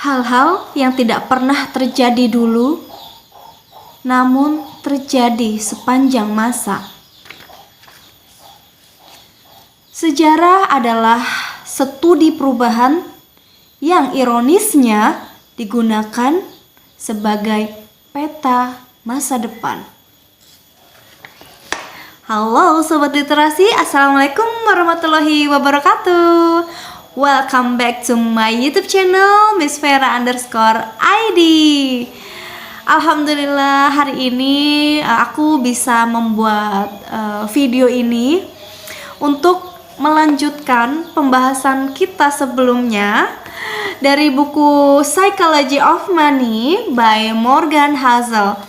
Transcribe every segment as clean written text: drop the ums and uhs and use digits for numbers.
Hal-hal yang tidak pernah terjadi dulu, namun terjadi sepanjang masa. Sejarah adalah studi perubahan yang ironisnya digunakan sebagai peta masa depan. Halo Sobat Literasi, Assalamualaikum warahmatullahi wabarakatuh. Welcome back to my YouTube channel Miss Vera_ID. Alhamdulillah hari ini aku bisa membuat video ini untuk melanjutkan pembahasan kita sebelumnya dari buku Psychology of Money by Morgan Housel.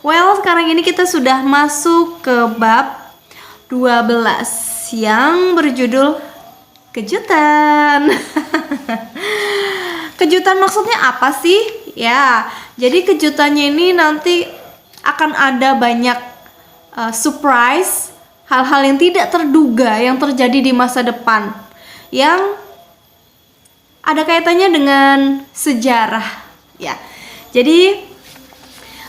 Well, sekarang ini kita sudah masuk ke bab 12 yang berjudul kejutan. Kejutan maksudnya apa sih? Ya, jadi kejutannya ini nanti akan ada banyak surprise, hal-hal yang tidak terduga yang terjadi di masa depan, yang ada kaitannya dengan sejarah. Ya, jadi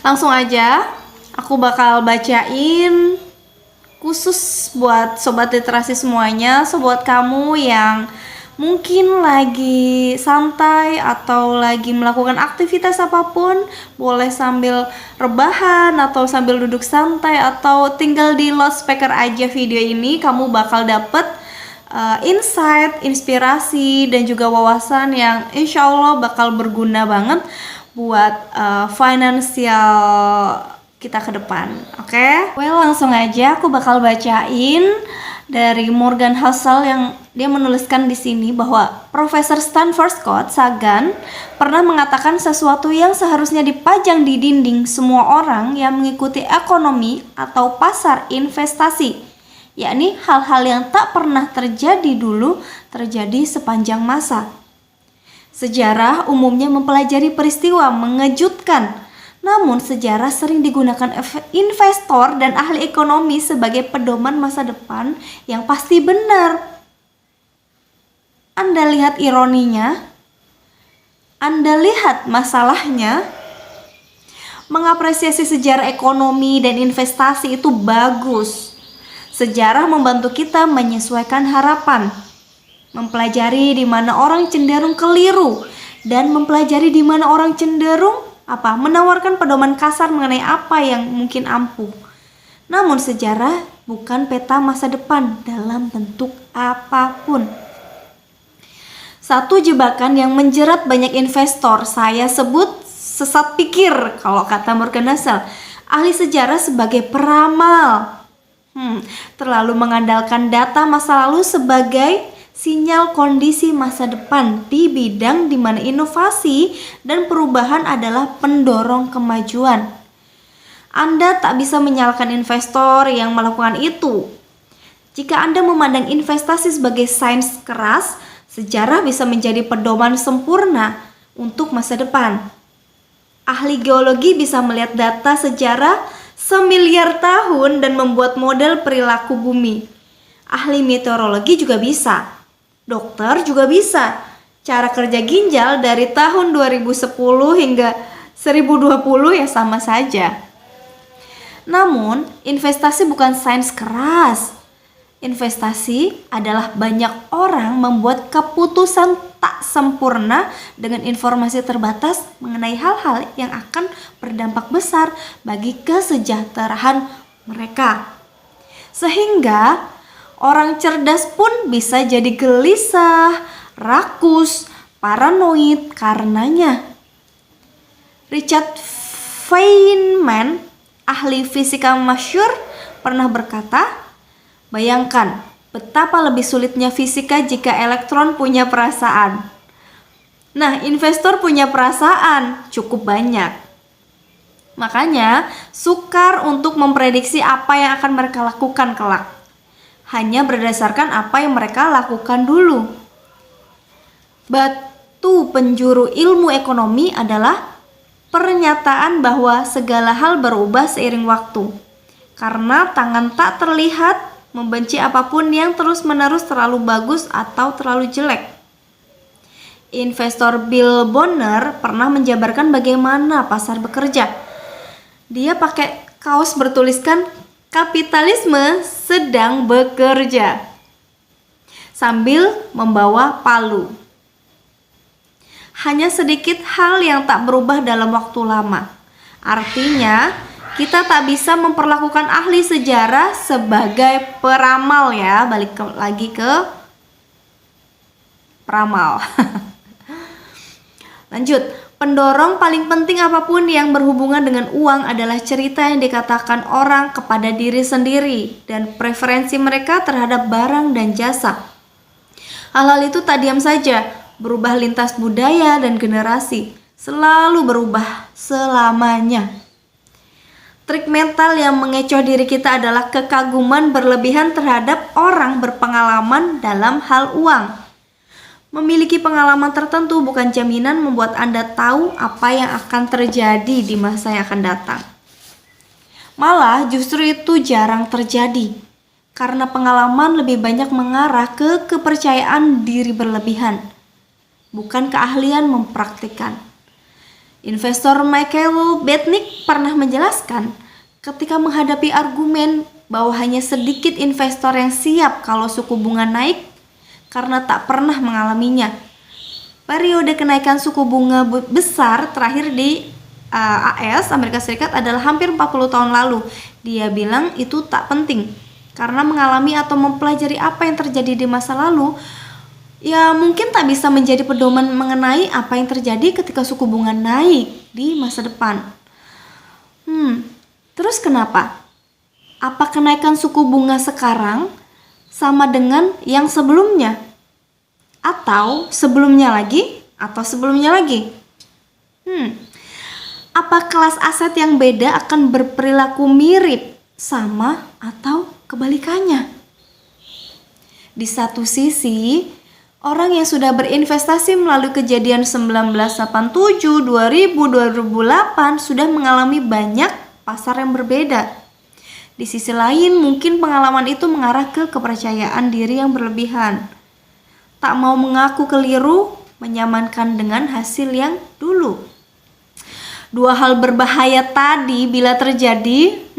langsung aja aku bakal bacain khusus buat sobat literasi semuanya, buat kamu yang mungkin lagi santai atau lagi melakukan aktivitas apapun, boleh sambil rebahan atau sambil duduk santai atau tinggal di loudspeaker aja video ini, kamu bakal dapet insight, inspirasi, dan juga wawasan yang insya Allah bakal berguna banget buat finansial kita ke depan. Oke? Well, langsung aja aku bakal bacain dari Morgan Housel yang dia menuliskan di sini bahwa Profesor Stanford Scott Sagan pernah mengatakan sesuatu yang seharusnya dipajang di dinding semua orang yang mengikuti ekonomi atau pasar investasi, yakni hal-hal yang tak pernah terjadi dulu terjadi sepanjang masa. Sejarah umumnya mempelajari peristiwa mengejutkan, namun sejarah sering digunakan investor dan ahli ekonomi sebagai pedoman masa depan yang pasti benar. Anda lihat ironinya? Anda lihat masalahnya? Mengapresiasi sejarah ekonomi dan investasi itu bagus. Sejarah membantu kita menyesuaikan harapan, mempelajari di mana orang cenderung keliru, dan mempelajari di mana orang cenderung menawarkan pedoman kasar mengenai apa yang mungkin ampuh. Namun sejarah bukan peta masa depan dalam bentuk apapun. Satu jebakan yang menjerat banyak investor saya sebut sesat pikir, kalau kata Morgan Housel, ahli sejarah sebagai peramal. Terlalu mengandalkan data masa lalu sebagai sinyal kondisi masa depan di bidang di mana inovasi dan perubahan adalah pendorong kemajuan. Anda tak bisa menyalahkan investor yang melakukan itu. Jika Anda memandang investasi sebagai sains keras, sejarah bisa menjadi pedoman sempurna untuk masa depan. Ahli geologi bisa melihat data sejarah semiliar tahun dan membuat model perilaku bumi. Ahli meteorologi juga bisa. Dokter juga bisa. Cara kerja ginjal dari tahun 2010 hingga 1020 ya sama saja. Namun, investasi bukan sains keras. Investasi adalah banyak orang membuat keputusan tak sempurna dengan informasi terbatas mengenai hal-hal yang akan berdampak besar bagi kesejahteraan mereka. Sehingga orang cerdas pun bisa jadi gelisah, rakus, paranoid karenanya. Richard Feynman, ahli fisika masyhur, pernah berkata, bayangkan betapa lebih sulitnya fisika jika elektron punya perasaan. Nah, investor punya perasaan cukup banyak. Makanya, sukar untuk memprediksi apa yang akan mereka lakukan kelak. Hanya berdasarkan apa yang mereka lakukan dulu. Batu penjuru ilmu ekonomi adalah pernyataan bahwa segala hal berubah seiring waktu. Karena tangan tak terlihat membenci apapun yang terus-menerus terlalu bagus atau terlalu jelek. Investor Bill Bonner pernah menjabarkan bagaimana pasar bekerja. Dia pakai kaos bertuliskan kapitalisme sedang bekerja sambil membawa palu. Hanya sedikit hal yang tak berubah dalam waktu lama. Artinya, kita tak bisa memperlakukan ahli sejarah sebagai peramal ya. Lagi ke peramal. Lanjut, pendorong paling penting apapun yang berhubungan dengan uang adalah cerita yang dikatakan orang kepada diri sendiri dan preferensi mereka terhadap barang dan jasa. Hal-hal itu tak diam saja, berubah lintas budaya dan generasi, selalu berubah selamanya. Trik mental yang mengecoh diri kita adalah kekaguman berlebihan terhadap orang berpengalaman dalam hal uang. Memiliki pengalaman tertentu bukan jaminan membuat Anda tahu apa yang akan terjadi di masa yang akan datang. Malah justru itu jarang terjadi, karena pengalaman lebih banyak mengarah ke kepercayaan diri berlebihan, bukan keahlian mempraktikkan. Investor Michael Betnick pernah menjelaskan, ketika menghadapi argumen bahwa hanya sedikit investor yang siap kalau suku bunga naik, karena tak pernah mengalaminya. Periode kenaikan suku bunga besar terakhir di Amerika Serikat adalah hampir 40 tahun lalu. Dia bilang itu tak penting, karena mengalami atau mempelajari apa yang terjadi di masa lalu, ya mungkin tak bisa menjadi pedoman mengenai apa yang terjadi ketika suku bunga naik di masa depan. Terus kenapa? Apa kenaikan suku bunga sekarang sama dengan yang sebelumnya? Atau sebelumnya lagi? Atau sebelumnya lagi? Apa kelas aset yang beda akan berperilaku mirip, sama, atau kebalikannya? Di satu sisi, orang yang sudah berinvestasi melalui kejadian 1987, 2000, 2008 sudah mengalami banyak pasar yang berbeda. Di sisi lain, mungkin pengalaman itu mengarah ke kepercayaan diri yang berlebihan. Tak mau mengaku keliru, menyamankan dengan hasil yang dulu. Dua hal berbahaya tadi bila terjadi,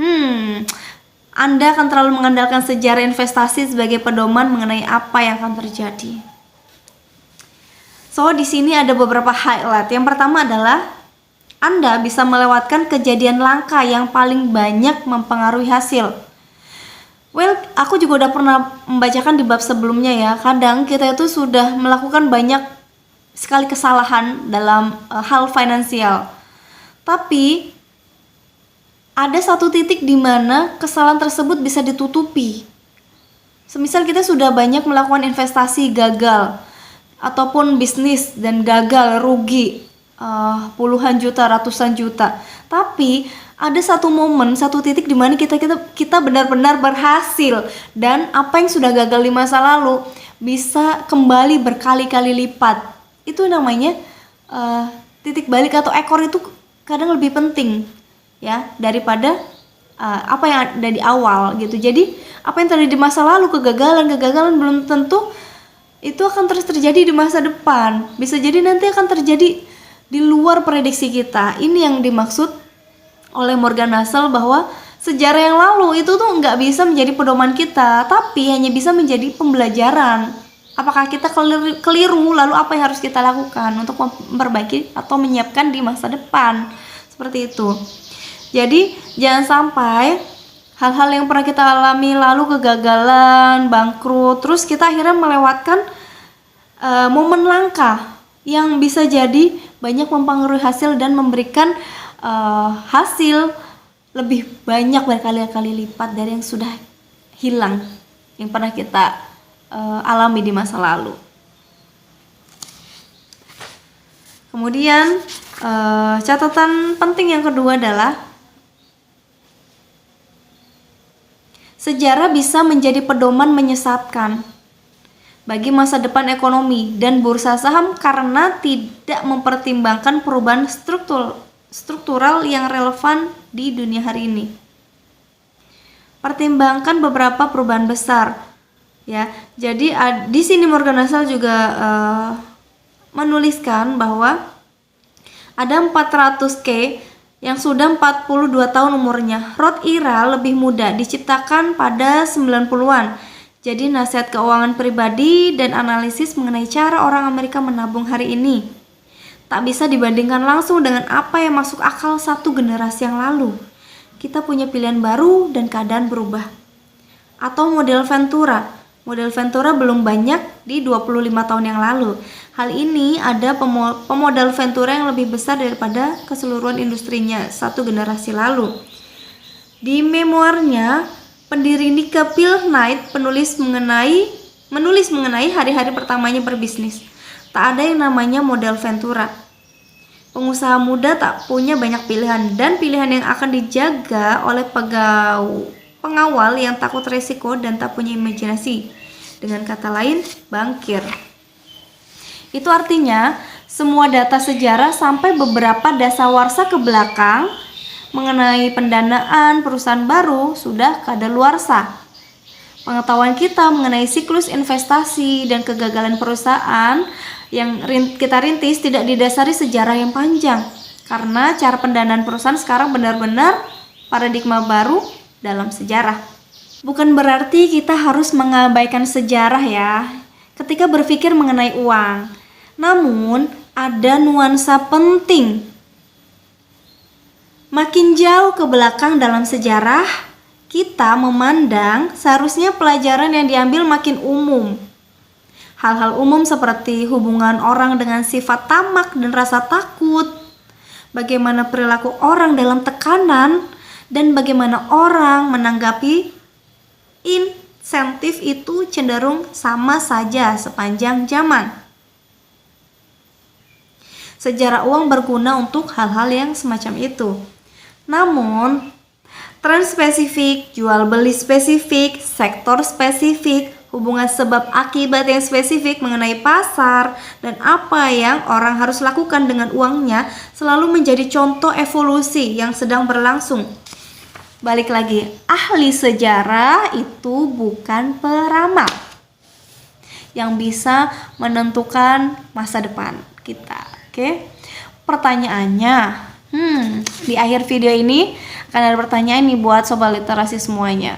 Anda akan terlalu mengandalkan sejarah investasi sebagai pedoman mengenai apa yang akan terjadi. So, di sini ada beberapa highlight. Yang pertama adalah Anda bisa melewatkan kejadian langka yang paling banyak mempengaruhi hasil. Well, aku juga udah pernah membacakan di bab sebelumnya ya. Kadang kita itu sudah melakukan banyak sekali kesalahan dalam hal finansial. Tapi ada satu titik di mana kesalahan tersebut bisa ditutupi. Semisal kita sudah banyak melakukan investasi gagal, ataupun bisnis dan gagal, rugi puluhan juta, ratusan juta. Tapi ada satu momen, satu titik di mana kita benar-benar berhasil, dan apa yang sudah gagal di masa lalu bisa kembali berkali-kali lipat. Itu namanya titik balik atau ekor itu kadang lebih penting ya daripada apa yang ada di awal gitu. Jadi apa yang terjadi di masa lalu, kegagalan belum tentu itu akan terus terjadi di masa depan. Bisa jadi nanti akan terjadi di luar prediksi kita. Ini yang dimaksud oleh Morgan Housel bahwa sejarah yang lalu itu tuh nggak bisa menjadi pedoman kita, tapi hanya bisa menjadi pembelajaran. Apakah kita keliru, lalu apa yang harus kita lakukan untuk memperbaiki atau menyiapkan di masa depan. Seperti itu. Jadi jangan sampai hal-hal yang pernah kita alami lalu, kegagalan, bangkrut, terus kita akhirnya melewatkan momen langka yang bisa jadi banyak mempengaruhi hasil dan memberikan hasil lebih banyak berkali-kali lipat dari yang sudah hilang, yang pernah kita alami di masa lalu. Kemudian catatan penting yang kedua adalah sejarah bisa menjadi pedoman menyesatkan bagi masa depan ekonomi dan bursa saham karena tidak mempertimbangkan perubahan struktural yang relevan di dunia hari ini. Pertimbangkan beberapa perubahan besar, ya. Jadi di sini Morgan Housel juga menuliskan bahwa ada 400K yang sudah 42 tahun umurnya. Roth Ira lebih muda, diciptakan pada 90-an. Jadi nasihat keuangan pribadi dan analisis mengenai cara orang Amerika menabung hari ini tak bisa dibandingkan langsung dengan apa yang masuk akal satu generasi yang lalu. Kita punya pilihan baru dan keadaan berubah. Atau model Ventura. Model Ventura belum banyak di 25 tahun yang lalu. Hal ini ada pemodal Ventura yang lebih besar daripada keseluruhan industrinya satu generasi lalu. Di memoarnya, pendiri Nike Phil Knight menulis mengenai hari-hari pertamanya berbisnis. Tak ada yang namanya model Ventura. Pengusaha muda tak punya banyak pilihan dan pilihan yang akan dijaga oleh pengawal yang takut resiko dan tak punya imajinasi. Dengan kata lain, bankir. Itu artinya semua data sejarah sampai beberapa dasawarsa ke belakang mengenai pendanaan perusahaan baru sudah kadaluarsa. Pengetahuan kita mengenai siklus investasi dan kegagalan perusahaan yang kita rintis tidak didasari sejarah yang panjang, karena cara pendanaan perusahaan sekarang benar-benar paradigma baru dalam sejarah. Bukan berarti kita harus mengabaikan sejarah ya ketika berpikir mengenai uang. Namun ada nuansa penting. Makin jauh ke belakang dalam sejarah, kita memandang seharusnya pelajaran yang diambil makin umum. Hal-hal umum seperti hubungan orang dengan sifat tamak dan rasa takut, bagaimana perilaku orang dalam tekanan, dan bagaimana orang menanggapi insentif itu cenderung sama saja sepanjang zaman. Sejarah uang berguna untuk hal-hal yang semacam itu. Namun, tren spesifik, jual beli spesifik, sektor spesifik, hubungan sebab akibat yang spesifik mengenai pasar, dan apa yang orang harus lakukan dengan uangnya selalu menjadi contoh evolusi yang sedang berlangsung. Balik lagi, ahli sejarah itu bukan peramal yang bisa menentukan masa depan kita. Oke, pertanyaannya, di akhir video ini akan ada pertanyaan nih buat sobat literasi semuanya.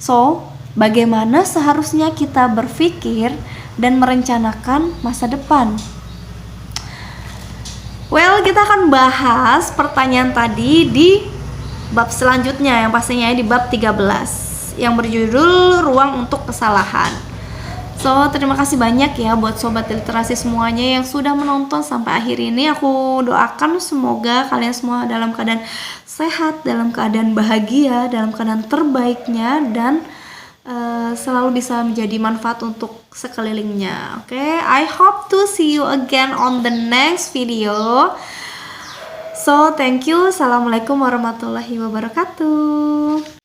So, bagaimana seharusnya kita berpikir dan merencanakan masa depan? Well, kita akan bahas pertanyaan tadi di bab selanjutnya, yang pastinya di bab 13 yang berjudul Ruang untuk Kesalahan. So, terima kasih banyak ya buat sobat literasi semuanya yang sudah menonton sampai akhir ini. Aku doakan semoga kalian semua dalam keadaan sehat, dalam keadaan bahagia, dalam keadaan terbaiknya, dan selalu bisa menjadi manfaat untuk sekelilingnya. Oke, I hope to see you again on the next video. So, thank you. Assalamualaikum warahmatullahi wabarakatuh.